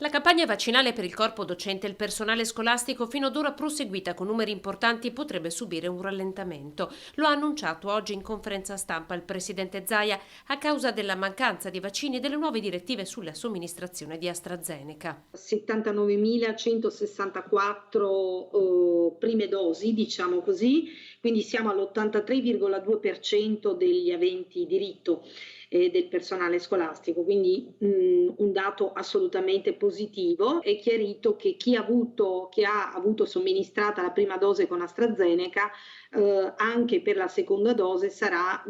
La campagna vaccinale per il corpo docente e il personale scolastico fino ad ora proseguita con numeri importanti potrebbe subire un rallentamento. Lo ha annunciato oggi in conferenza stampa il presidente Zaia a causa della mancanza di vaccini e delle nuove direttive sulla somministrazione di AstraZeneca. 79.164 prime dosi, diciamo così, quindi siamo all'83,2% degli aventi diritto del personale scolastico, quindi un dato assolutamente positivo. È chiarito che chi ha avuto somministrata la prima dose con AstraZeneca anche per la seconda dose sarà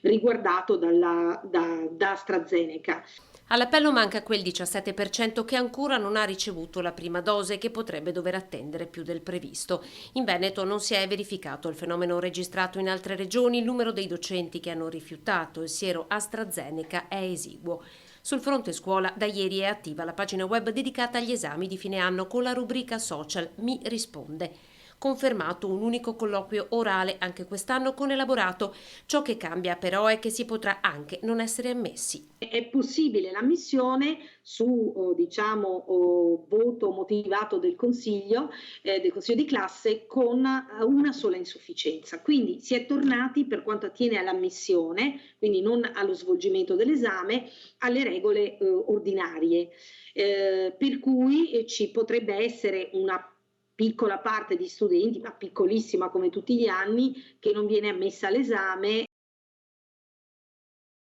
riguardato da AstraZeneca. All'appello manca quel 17% che ancora non ha ricevuto la prima dose e che potrebbe dover attendere più del previsto. In Veneto non si è verificato il fenomeno registrato in altre regioni, il numero dei docenti che hanno rifiutato il siero AstraZeneca è esiguo. Sul fronte scuola, da ieri è attiva la pagina web dedicata agli esami di fine anno con la rubrica social Mi risponde. Confermato un unico colloquio orale anche quest'anno con elaborato. Ciò che cambia però è che si potrà anche non essere ammessi. È possibile l'ammissione su, diciamo, voto motivato del consiglio di classe con una sola insufficienza. Quindi si è tornati, per quanto attiene all'ammissione, quindi non allo svolgimento dell'esame, alle regole ordinarie. Per cui ci potrebbe essere una piccola parte di studenti, ma piccolissima come tutti gli anni, che non viene ammessa all'esame